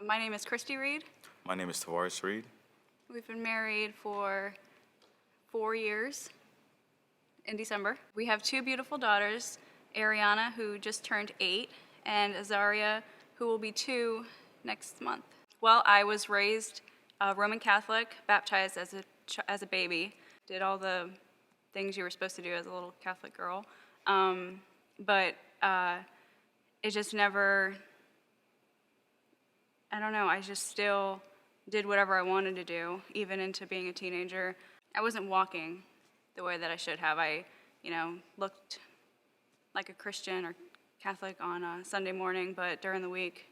My name is Christy Reed. My name is Tavares Reed. We've been married for 4 years in December. We have 2 beautiful daughters, Ariana, who just turned 8, and Azaria, who will be 2 next month. Well, I was raised Roman Catholic, baptized as a baby, did all the things you were supposed to do as a little Catholic girl, but it just never, I don't know, I just still did whatever I wanted to do, even into being a teenager. I wasn't walking the way that I should have. I, looked like a Christian or Catholic on a Sunday morning, but during the week,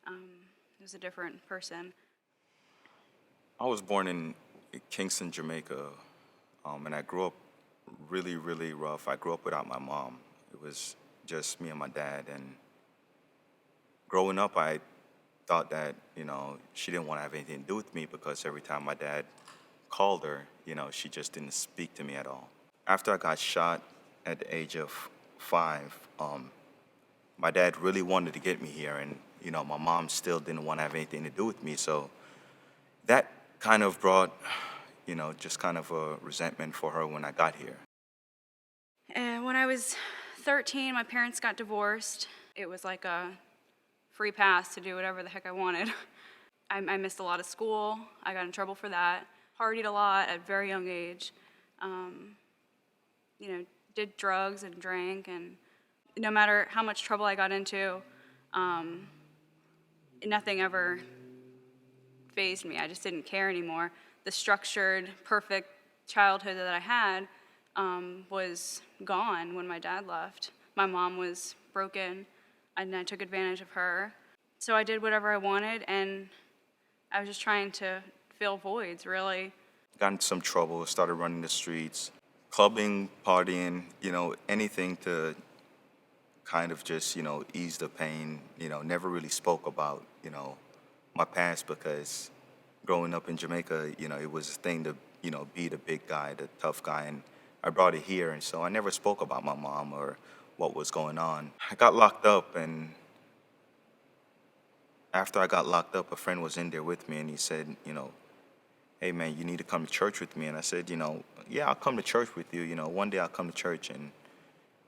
I was a different person. I was born in Kingston, Jamaica, and I grew up really, really rough. I grew up without my mom. It was just me and my dad. And growing up, I thought that, she didn't want to have anything to do with me because every time my dad called her, she just didn't speak to me at all. After I got shot at the age of 5, my dad really wanted to get me here, and, my mom still didn't want to have anything to do with me. So that kind of brought, just kind of a resentment for her when I got here. And when I was 13, my parents got divorced. It was like a free pass to do whatever the heck I wanted. I missed a lot of school. I got in trouble for that. Partied a lot at a very young age. Did drugs and drank, and no matter how much trouble I got into, nothing ever fazed me. I just didn't care anymore. The structured, perfect childhood that I had was gone when my dad left. My mom was broken, and I took advantage of her. So I did whatever I wanted, and I was just trying to fill voids, really. Got into some trouble, started running the streets, clubbing, partying, anything to kind of just, ease the pain. Never really spoke about, my past because growing up in Jamaica, it was a thing to, be the big guy, the tough guy, and I brought it here, and so I never spoke about my mom or what was going on. I got locked up, and after I got locked up, a friend was in there with me, and he said, hey man, you need to come to church with me. And I said, yeah, I'll come to church with you. One day I'll come to church. And,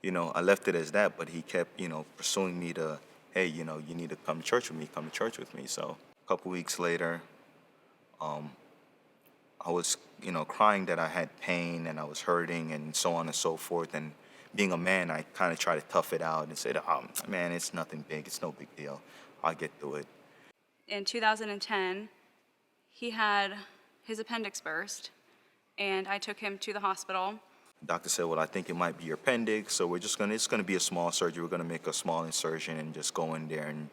I left it as that, but he kept, pursuing me to, hey, you need to come to church with me, come to church with me. So a couple weeks later, I was, crying that I had pain and I was hurting and so on and so forth. And being a man, I kind of tried to tough it out and said, oh, man, it's nothing big. It's no big deal. I'll get through it. In 2010, he had his appendix burst, and I took him to the hospital. The doctor said, well, I think it might be your appendix, so it's going to be a small surgery. We're going to make a small incision and just go in there, and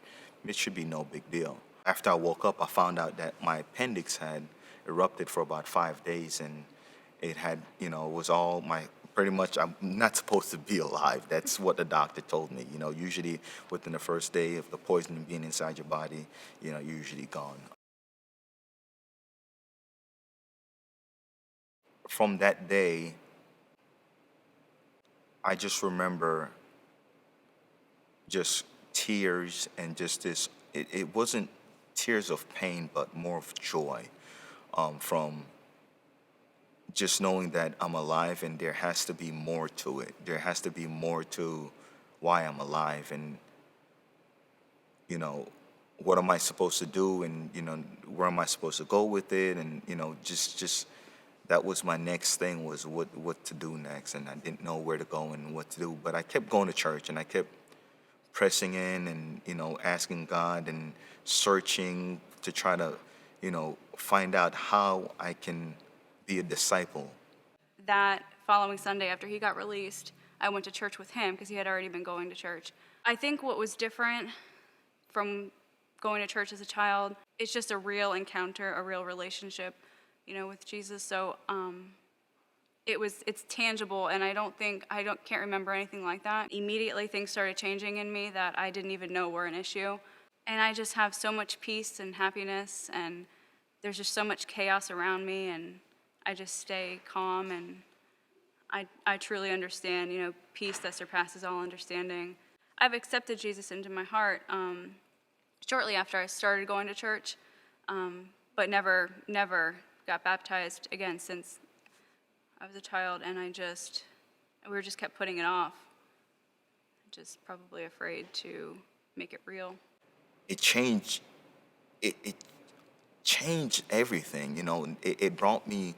it should be no big deal. After I woke up, I found out that my appendix had erupted for about 5 days, and it had, it was all pretty much, I'm not supposed to be alive. That's what the doctor told me. Usually within the first day of the poison being inside your body, you're usually gone. From that day, I just remember just tears and just this, it wasn't tears of pain, but more of joy from just knowing that I'm alive and there has to be more to it. There has to be more to why I'm alive, and, what am I supposed to do, and, where am I supposed to go with it, and, just that was my next thing, was what to do next, and I didn't know where to go and what to do. But I kept going to church, and I kept pressing in and, asking God and searching to try to, find out how I can be a disciple. That following Sunday, after he got released, I went to church with him because he had already been going to church. I think what was different from going to church as a child, it's just a real encounter, a real relationship, with Jesus. So it's tangible, and can't remember anything like that. Immediately things started changing in me that I didn't even know were an issue. And I just have so much peace and happiness, and there's just so much chaos around me, and I just stay calm, and I truly understand, peace that surpasses all understanding. I've accepted Jesus into my heart shortly after I started going to church, but never got baptized again since I was a child, and we just kept putting it off, just probably afraid to make it real. It changed. It changed everything. You know, it brought me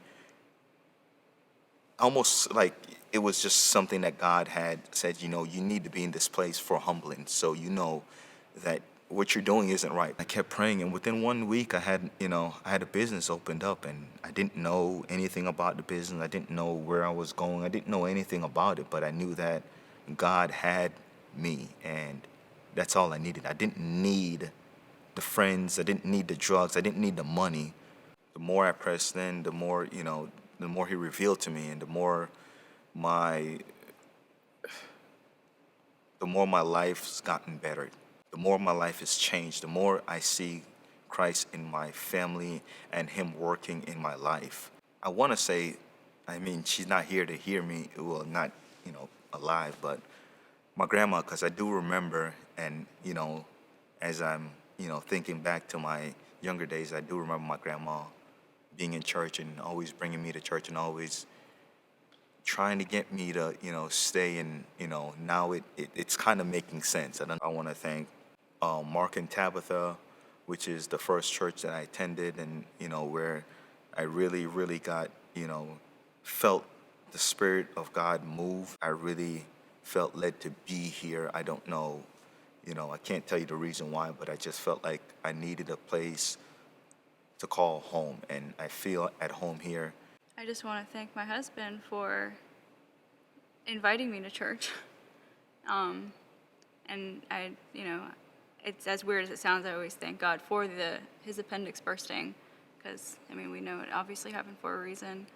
almost like it was just something that God had said, you know, you need to be in this place for humbling. So you know that what you're doing isn't right. I kept praying, and within 1 week, I had a business opened up, and I didn't know anything about the business. I didn't know where I was going. I didn't know anything about it, but I knew that God had me, and that's all I needed. I didn't need the friends. I didn't need the drugs. I didn't need the money. The more I pressed in, the more He revealed to me, and my the more my life's gotten better, the more my life has changed, the more I see Christ in my family and Him working in my life. I want to say, I mean, she's not here to hear me, well, not, alive, but my grandma, because I do remember, and, as I'm, thinking back to my younger days, I do remember my grandma being in church and always bringing me to church and always trying to get me to, stay, and, now it's kind of making sense. I want to thank Mark and Tabitha, which is the first church that I attended, and, where I really, really got, felt the Spirit of God move. I really felt led to be here. I don't know, I can't tell you the reason why, but I just felt like I needed a place to call home, and I feel at home here. I just want to thank my husband for inviting me to church. And it's as weird as it sounds, I always thank God for his appendix bursting, because, I mean, we know it obviously happened for a reason.